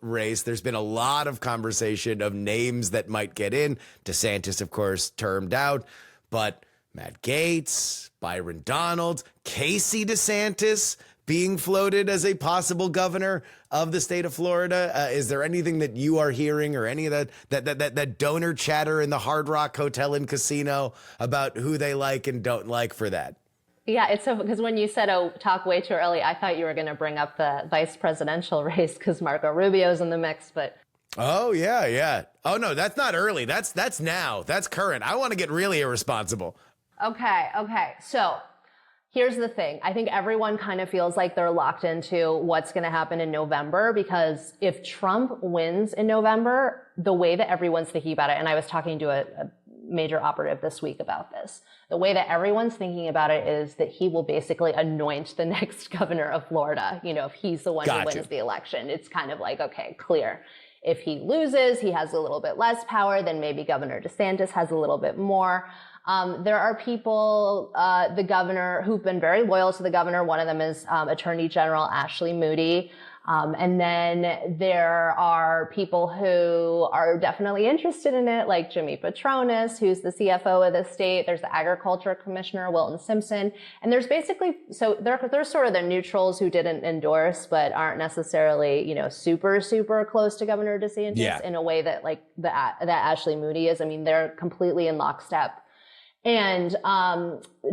race. There's been a lot of conversation of names that might get in. DeSantis, of course, termed out, but Matt Gaetz, Byron Donalds, Casey DeSantis being floated as a possible governor of the state of Florida. Is there anything that you are hearing or any of that donor chatter in the Hard Rock Hotel and Casino about who they like and don't like for that? Yeah, it's so because when you said, "Oh, talk way too early," I thought you were going to bring up the vice presidential race because Marco Rubio's in the mix. But oh yeah. Oh no, that's not early. That's now. That's current. I want to get really irresponsible. Okay. So here's the thing. I think everyone kind of feels like they're locked into what's going to happen in November, because if Trump wins in November, the way that everyone's thinking about it, and I was talking to a major operative this week about this, the way that everyone's thinking about it is that he will basically anoint the next governor of Florida. You know, if he's the one who wins the election, it's kind of like, okay, clear. If he loses, he has a little bit less power, then maybe Governor DeSantis has a little bit more. There are people, the governor, who've been very loyal to the governor. One of them is Attorney General Ashley Moody. And then there are people who are definitely interested in it, like Jimmy Patronis, who's the CFO of the state. There's the Agriculture Commissioner, Wilton Simpson. And there's basically, so there's sort of the neutrals who didn't endorse, but aren't necessarily, super, super close to Governor DeSantis in a way that like that Ashley Moody is. I mean, they're completely in lockstep. And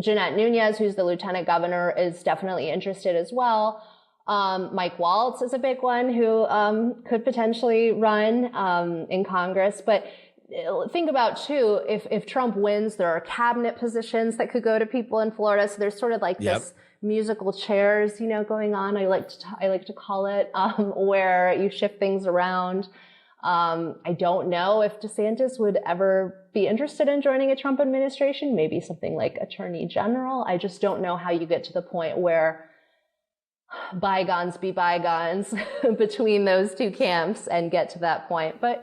Jeanette Nunez, who's the lieutenant governor, is definitely interested as well. Mike Waltz is a big one who could potentially run in Congress. But think about, too, if Trump wins, there are cabinet positions that could go to people in Florida. So there's sort of like this musical chairs, going on. I like to call it, where you shift things around. I don't know if DeSantis would ever be interested in joining a Trump administration, maybe something like Attorney General. I just don't know how you get to the point where bygones be bygones between those two camps and get to that point. But,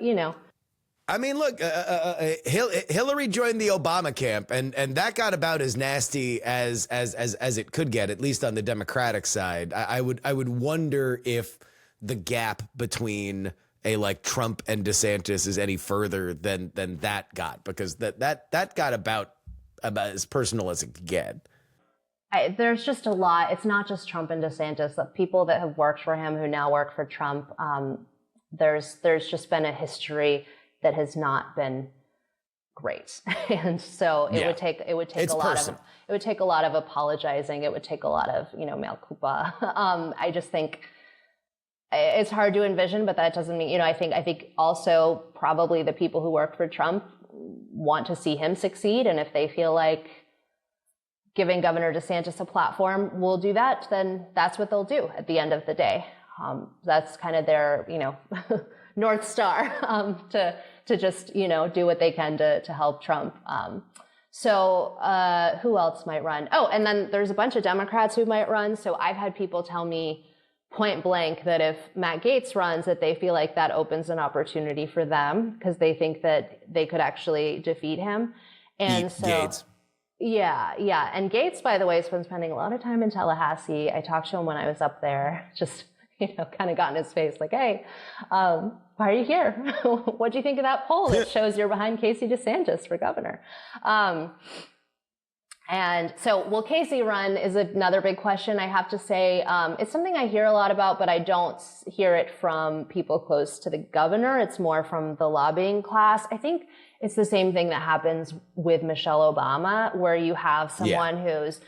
I mean, look, Hillary joined the Obama camp, and that got about as nasty as it could get, at least on the Democratic side. I would wonder if the gap between like Trump and DeSantis is any further than that got, because that got about as personal as it could get. There's just a lot. It's not just Trump and DeSantis. The people that have worked for him who now work for Trump, there's just been a history that has not been great, and so it would take a lot of apologizing. It would take a lot of mea culpa. I just think it's hard to envision, but that doesn't mean, I think also probably the people who work for Trump want to see him succeed. And if they feel like giving Governor DeSantis a platform will do that, then that's what they'll do at the end of the day. That's kind of their, North Star, to just, do what they can to help Trump. So who else might run? Oh, and then there's a bunch of Democrats who might run. So I've had people tell me point blank that if Matt Gaetz runs, that they feel like that opens an opportunity for them because they think that they could actually defeat him. And so, Gaetz. Yeah. And Gaetz, by the way, has been spending a lot of time in Tallahassee. I talked to him when I was up there, just, kind of got in his face like, hey, why are you here? What do you think of that poll? It shows you're behind Casey DeSantis for governor. And so, will Casey run is another big question. I have to say, it's something I hear a lot about, but I don't hear it from people close to the governor. It's more from the lobbying class. I think it's the same thing that happens with Michelle Obama, where you have someone who's,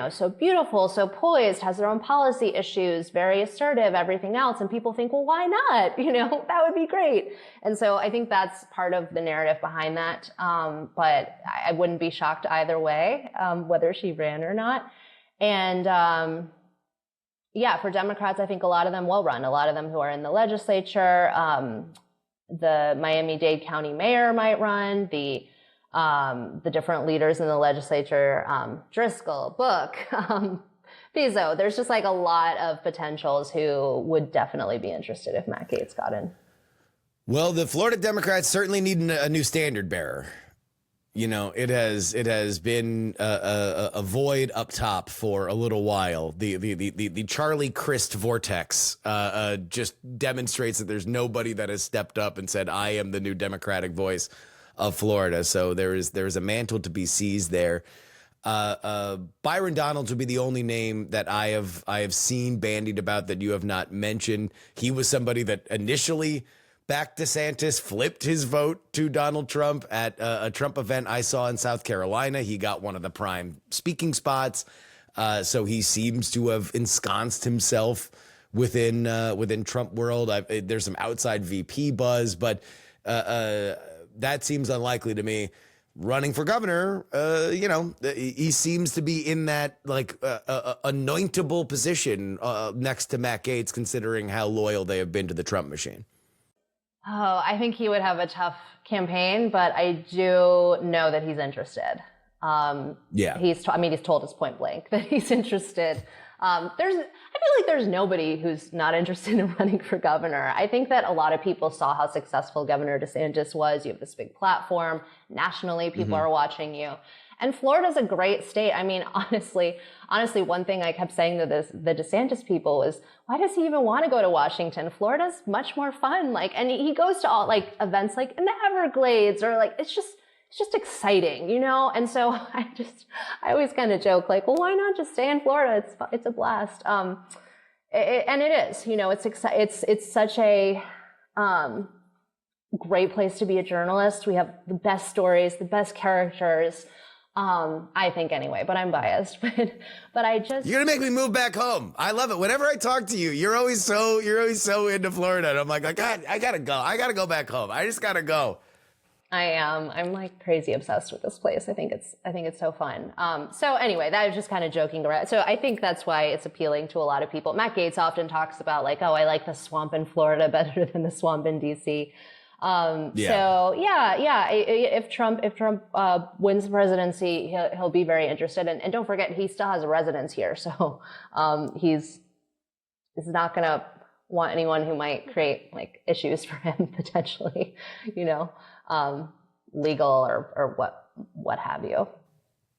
so beautiful, so poised, has their own policy issues, very assertive, everything else. And people think, well, why not? That would be great. And so I think that's part of the narrative behind that. But I wouldn't be shocked either way, whether she ran or not. And, for Democrats, I think a lot of them will run. A lot of them who are in the legislature, the Miami-Dade County mayor might run, the different leaders in the legislature, Driscoll, Book, So there's just like a lot of potentials who would definitely be interested if Matt Gaetz got in. Well, the Florida Democrats certainly need a new standard bearer. You know, it has been a void up top for a little while. The Charlie Crist vortex just demonstrates that there's nobody that has stepped up and said, I am the new Democratic voice of Florida. So there is a mantle to be seized there. Byron Donalds would be the only name that I have seen bandied about that you have not mentioned. He was somebody that initially backed DeSantis, flipped his vote to Donald Trump at a Trump event I saw in South Carolina. He got one of the prime speaking spots. So he seems to have ensconced himself within Trump world. There's some outside VP buzz, but that seems unlikely to me. Running for governor, he seems to be in that anointable position next to Matt Gaetz, considering how loyal they have been to the Trump machine. Oh, I think he would have a tough campaign, but I do know that he's interested. He's told us point blank that he's interested. I feel like there's nobody who's not interested in running for governor. I think that a lot of people saw how successful Governor DeSantis was. You have this big platform. Nationally, people are watching you. And Florida's a great state. I mean, honestly, one thing I kept saying to the DeSantis people was, why does he even want to go to Washington? Florida's much more fun. And he goes to all events like in the Everglades or it's just exciting, you know? And so I always kind of joke well, why not just stay in Florida? It's a blast. And it is, it's such a, great place to be a journalist. We have the best stories, the best characters. I think anyway, but I'm biased. But you're gonna make me move back home. I love it. Whenever I talk to you, you're always so into Florida, and I'm like, God, I gotta go back home. I just gotta go. I am. I'm crazy obsessed with this place. I think it's so fun. So anyway, that was just kind of joking around. So I think that's why it's appealing to a lot of people. Matt Gaetz often talks about I like the swamp in Florida better than the swamp in DC. So if Trump wins the presidency, he'll be very interested. And don't forget, he still has a residence here. So, he's not going to want anyone who might create issues for him potentially, legal or what have you.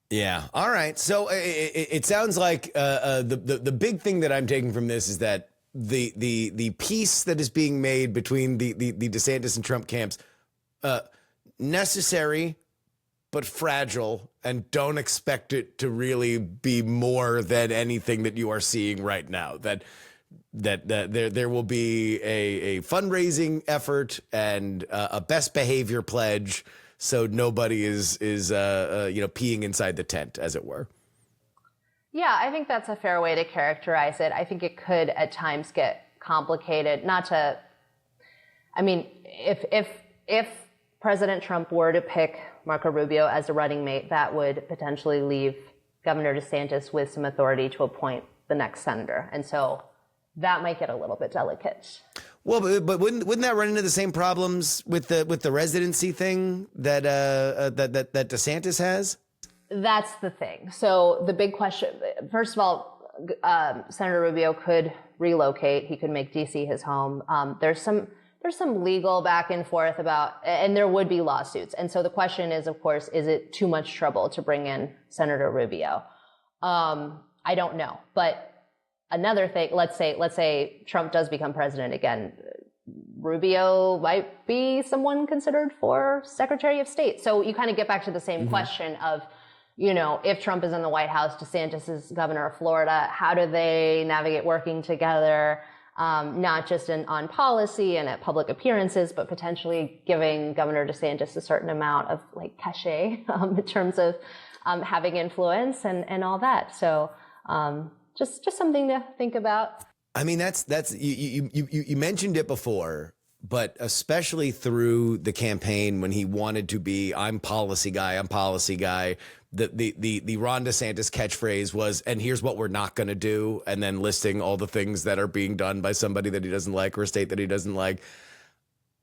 Yeah. All right. So it sounds like, the big thing that I'm taking from this is that the peace that is being made between the DeSantis and Trump camps, necessary but fragile, and don't expect it to really be more than anything that you are seeing right now. That there will be a fundraising effort and a best behavior pledge, so nobody is peeing inside the tent, as it were. Yeah, I think that's a fair way to characterize it. I think it could at times get complicated. If President Trump were to pick Marco Rubio as a running mate, that would potentially leave Governor DeSantis with some authority to appoint the next senator. And so that might get a little bit delicate. Well, but wouldn't that run into the same problems with the residency thing that DeSantis has? That's the thing. So the big question, first of all, Senator Rubio could relocate. He could make DC his home. There's some legal back and forth and there would be lawsuits. And so the question is, of course, is it too much trouble to bring in Senator Rubio? I don't know. But another thing, let's say Trump does become president again. Rubio might be someone considered for Secretary of State. So you kind of get back to the same question of, if Trump is in the White House, DeSantis is governor of Florida, how do they navigate working together, not just on policy and at public appearances, but potentially giving Governor DeSantis a certain amount of cachet in terms of having influence and all that. So just something to think about. I mean, that's you mentioned it before, but especially through the campaign when he wanted to be, I'm policy guy. The Ron DeSantis catchphrase was, and here's what we're not going to do, and then listing all the things that are being done by somebody that he doesn't like or a state that he doesn't like.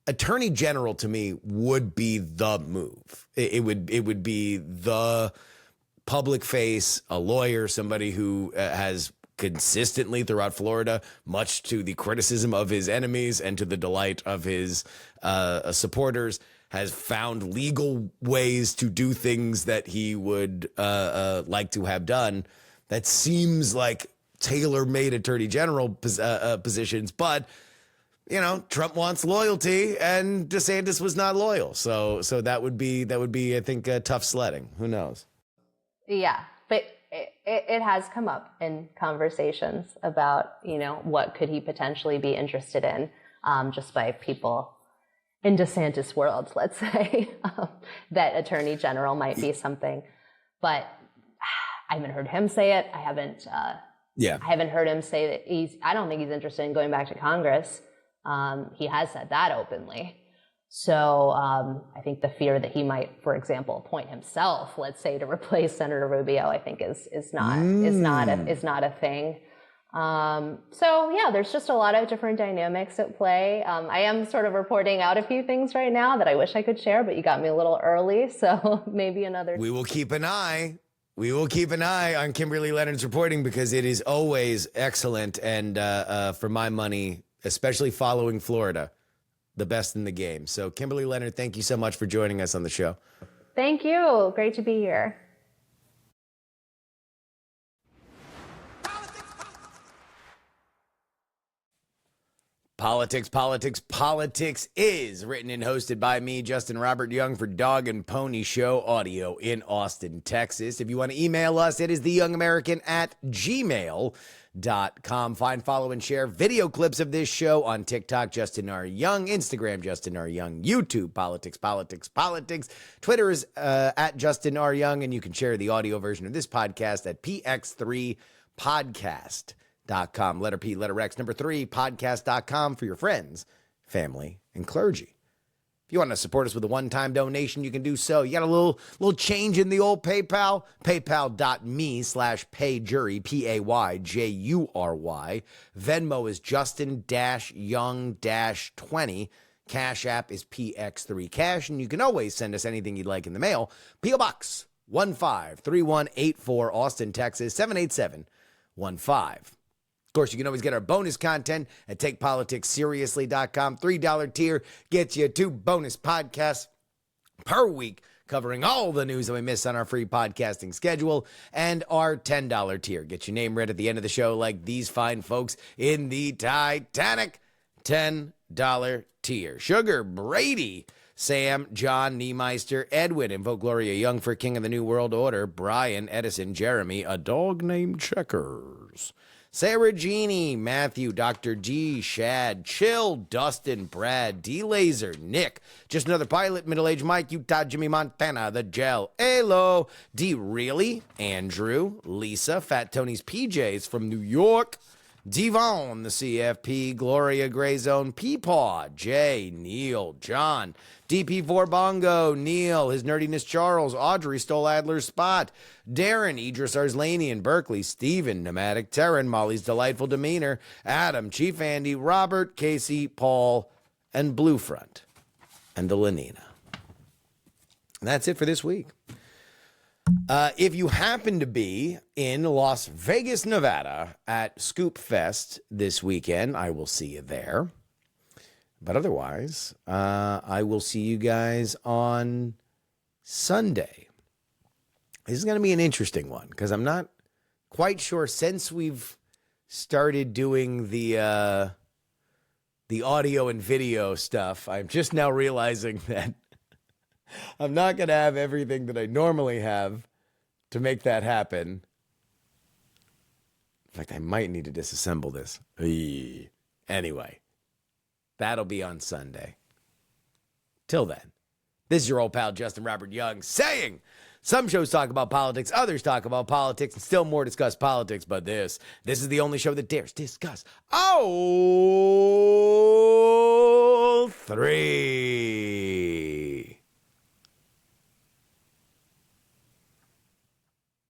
Attorney General to me would be the move. It would be the public face, a lawyer, somebody who has consistently throughout Florida, much to the criticism of his enemies and to the delight of his supporters, has found legal ways to do things that he would like to have done. That seems like tailor-made attorney general positions, but Trump wants loyalty, and DeSantis was not loyal. So that would be I think tough sledding. Who knows? Yeah, but it has come up in conversations about what could he potentially be interested in, just by people in DeSantis world, let's say, that attorney general might be something. But I haven't heard him say it. I haven't heard him say that I don't think he's interested in going back to Congress. He has said that openly. So I think the fear that he might, for example, appoint himself, let's say, to replace Senator Rubio, I think is not a thing. So yeah, there's just a lot of different dynamics at play. I am sort of reporting out a few things right now that I wish I could share, but you got me a little early, so maybe another. We will keep an eye. We will keep an eye on Kimberly Leonard's reporting, because it is always excellent, and for my money, especially following Florida, the best in the game. So Kimberly Leonard, thank you so much for joining us on the show. Thank you. Great to be here. Politics, Politics, Politics is written and hosted by me, Justin Robert Young, for Dog and Pony Show Audio in Austin, Texas. If you want to email us, it is theyoungamerican@gmail.com. Find, follow, and share video clips of this show on TikTok, Justin R. Young, Instagram, Justin R. Young, YouTube, Politics, Politics, Politics. Twitter is at Justin R. Young, and you can share the audio version of this podcast at px3podcast.com. Letter P, letter X, number 3, podcast.com for your friends, family, and clergy. If you want to support us with a one-time donation, you can do so. You got a little change in the old PayPal, paypal.me/payjury, PAYJURY. Venmo is Justin-Young-20. Cash App is PX3Cash, and you can always send us anything you'd like in the mail. P.O. Box 153184, Austin, Texas 78715. Of course, you can always get our bonus content at TakePoliticsSeriously.com. $3 tier gets you 2 bonus podcasts per week covering all the news that we miss on our free podcasting schedule. And our $10 tier gets your name read at the end of the show like these fine folks in the Titanic. $10 tier. Sugar, Brady, Sam, John, Niemeister, Edwin, Invoke Gloria Young for King of the New World Order, Brian, Edison, Jeremy, a dog named Checkers, Sarah Jeannie, Matthew, Dr. G, Shad, Chill, Dustin, Brad, D-Laser, Nick, Just Another Pilot, Middle-Aged Mike, Utah, Jimmy Montana, The Gel, Alo, D, Really, Andrew, Lisa, Fat Tony's PJs from New York, Devon, the CFP, Gloria Gray Zone, Peepaw, Jay, Neil, John, DP4 Bongo, Neil, His Nerdiness Charles, Audrey stole Adler's spot, Darren, Idris Arslanian, Berkeley, Steven, Pneumatic Terran, Molly's Delightful Demeanor, Adam, Chief Andy, Robert, Casey, Paul, and Bluefront, and the Lenina. And that's it for this week. If you happen to be in Las Vegas, Nevada at Scoop Fest this weekend, I will see you there. But otherwise, I will see you guys on Sunday. This is going to be an interesting one because I'm not quite sure, since we've started doing the audio and video stuff, I'm just now realizing that I'm not going to have everything that I normally have to make that happen. In fact, I might need to disassemble this. Anyway, that'll be on Sunday. Till then, this is your old pal Justin Robert Young saying, some shows talk about politics, others talk about politics, and still more discuss politics, but this is the only show that dares discuss all 3.